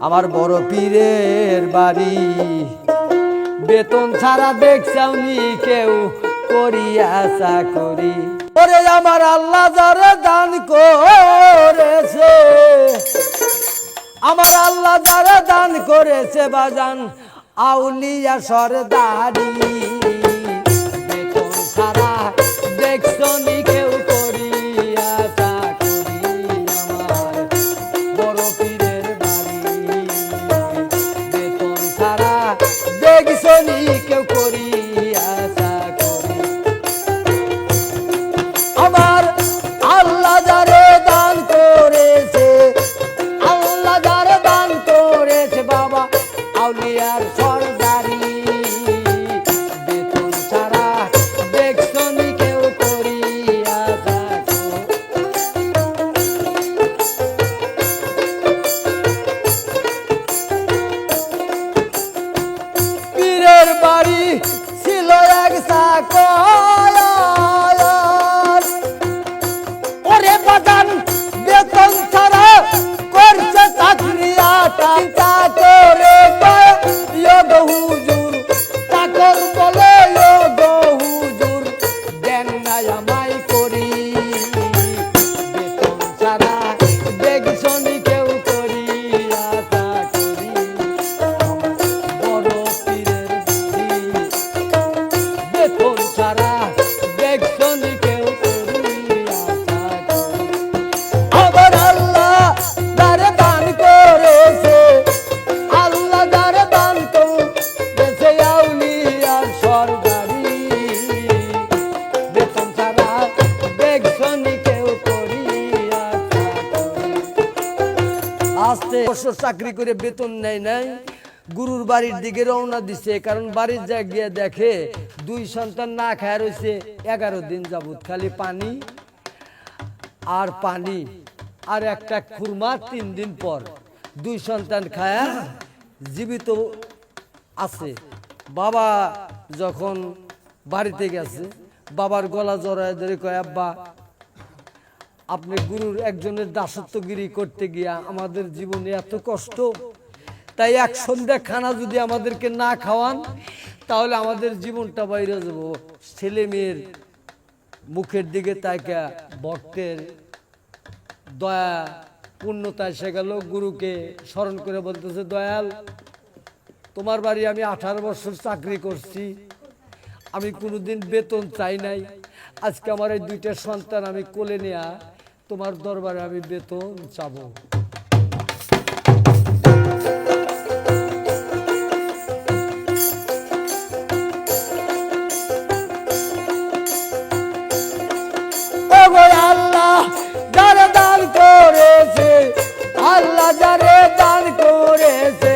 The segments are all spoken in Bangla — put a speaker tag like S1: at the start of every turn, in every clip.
S1: আমার বড় পীরের বাড়ি বেতন ছাড়া দেখছাওনি কেউ করিয়া চাকরি ওরে আমার আল্লাহ যারে দান করেছে আমার আল্লাহ যারে দান করেছে বাজান আউলিয়া সরদারি বেতন ছাড়া দেখছনি কেউ করিয়া চাকরি আমার বড় পীরের বাড়ি বেতন ছাড়া দেখছনি কেউ করিয়া চাকরি আমার আল্লাহ যারে দান করেছে আল্লাহ যারে দান করেছে বাবা আউলিয়ার সরদারি বেতন ছাড়া দেখছনি কেউ করিয়া চাকরি পীরের বাড়ি ছিল এক চাকর ওরে বাগান বেতন ছাড়া করছে চাকরি চিন্তা করে গো হুজুর চাকর বলে গো হুজুর দেন না আমায় করি বেতন ছাড়া দেখছনি কেউ করিয়া চাকরি বড় পীরের বাড়ি বেতন ছাড়া দেখছনি কেউ করিয়া চাকরি আবার আল্লাহ যারে দান করেছে আল্লাহ যারে দান করেছে আউলিয়ার সরদারি বেতন ছাড়া দেখছনি কেউ করিয়া চাকরি আস্তে বছর চাকরি করে বেতন নেয় নাই গুরুর বাড়ির দিকে রওনা দিছে কারণ বাড়ির যা গিয়ে দেখে দুই সন্তান না খায় রয়েছে 11 দিন যাবত খালি পানি আর পানি আর একটা খুরমা 3 দিন পর দুই সন্তান খায়া জীবিত আছে বাবা যখন বাড়িতে গেছে বাবার গলা জড়ায় ধরে কয় আব্বা আপনি গুরুর একজনের দাসত্বগিরি করতে গিয়া আমাদের জীবনে এত কষ্ট তাই এক সন্ধ্যা খানা যদি আমাদেরকে না খাওয়ান তাহলে আমাদের জীবনটা বাইরে যাব ছেলে মেয়ের মুখের দিকে তাইকা ভক্তের দয়া পূর্ণতা এসে গেল গুরুকে স্মরণ করে বলতেছে দয়াল তোমার বাড়ি আমি 18 বছর চাকরি করছি আমি কোনোদিন বেতন চাই নাই আজকে আমার এই দুইটা সন্তান আমি কোলে নেয়া তোমার দরবারে আমি বেতন চাবো আল্লাহ যারে দান করেছে আল্লাহ যারে দান করেছে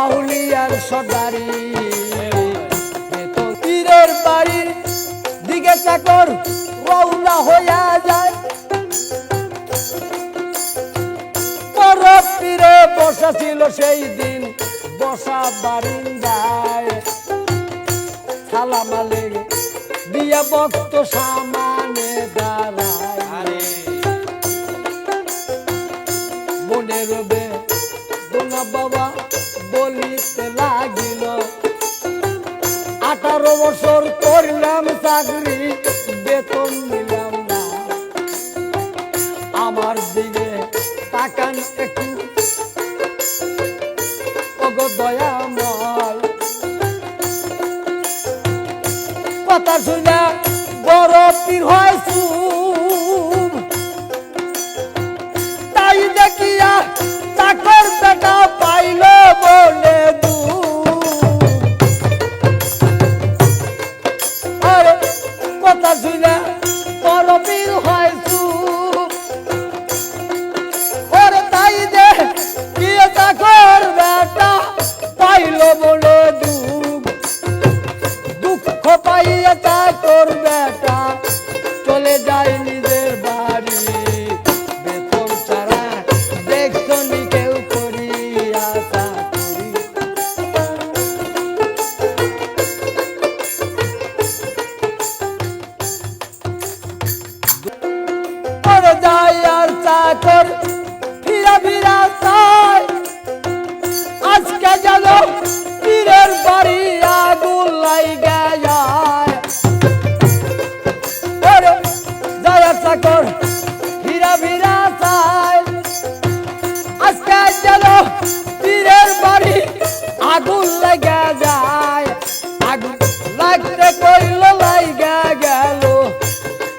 S1: আউলিয়ার সরদারি পীরের বাড়ির দিকে চাকর রওনা হইয়া যায় বড় পীরে বসা ছিল সেই দিন বসা বারিন্দায় সালাম আলাইকুম দিয়া ভক্ত সামনে দাঁড়ায় মনে রবে দোনা বাবা বলিতে লাগিল 18 বছর করলাম চাকরি বেতন নিলাম না আমার দিকে তাকান একটু ওগো দয়াময় কথা শুনে বড় পীর হয় চুপ তাই দেখিয়া চাকর বেটা পাইল বলে আরে কথা শুনে বড় পীর হয় চুপ ওরে তাই দেখিয়া চাকর বেটা আজকে যেন পীরের বাড়ি আগুন লাগা যায়, আগুন লাগতে কইল লাইগা গেল,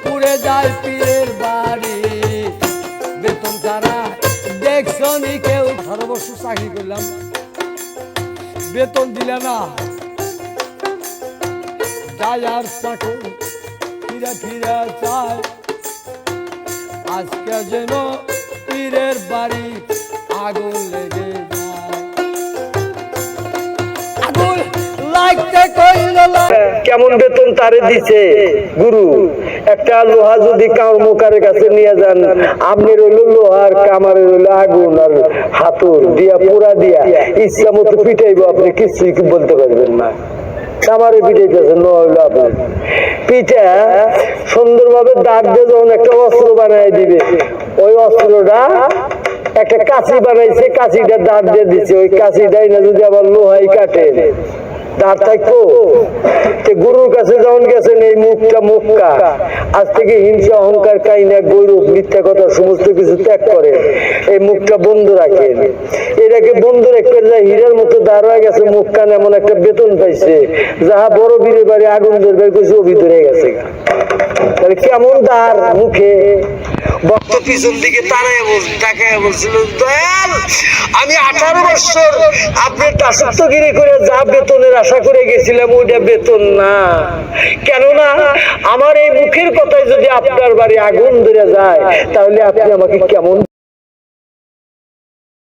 S1: পুড়ে যায় পীরের বাড়ি। বেতন ছাড়া দেখছো নি কেউ? 18 বছর চাকরি করলাম, বেতন দিলে না, যায় আর চাকর ফিরে ফিরে চায়। আজকে যেন পীরের বাড়ি আগুন লেগে যায়, আগুন লাগতে কইল
S2: কেমন বেতন তারে দিছে গুরু? একটা লোহা যদি কামকারের কাছে নিয়ে যান, আপনি রইল লোহার, কামারে রইল আগুন আর হাতুর দিয়া পুরা দিয়া ইচ্ছা মতো পিটাইবো, আপনি কিছুই বলতে পারবেন না। কামারে পিটাইতেছেন নহইল আপনার পিঠা সুন্দরভাবে দাঁত দিয়ে যখন একটা অস্ত্র বানাই দিবে, ওই অস্ত্রটা একটা কাঁচি বানাইছে, কাঁচিটা দাঁত দিয়ে দিচ্ছে, ওই কাঁচিটাই না যদি আবার লোহাই কাটে দাঁত থাকতো। গুরুর কাছে যখন গেছেন এই মুখটা মুখকা, আজ থেকে হিংসা অহংকার কাইনা গৌরব মিথ্যা কথা সমস্ত কিছু ত্যাগ করে এই মুখটা বন্ধ রাখেন। এটাকে বন্ধ রেখে যায় হীরার মতো দাঁড়া গেছে মুখ কান, এমন একটা বেতন পাইছে যাহা বড় বীরের বাড়ি আগুন ধরবে কিছু ভিতরে গেছে। তাহলে কেমন দাঁড় মুখে বক্ত পিছন দিকে তাকায় বলছিল, দয়াল আমি 18 বছর আপনার দাসত্বগিরি করে যা বেতনের আশা করে গেছিলাম ওইটা বেতন না। কেননা আমার এই মুখের কথায় যদি আপনার বাড়ি আগুন ধরে যায়, তাহলে আপনি আমাকে কেমন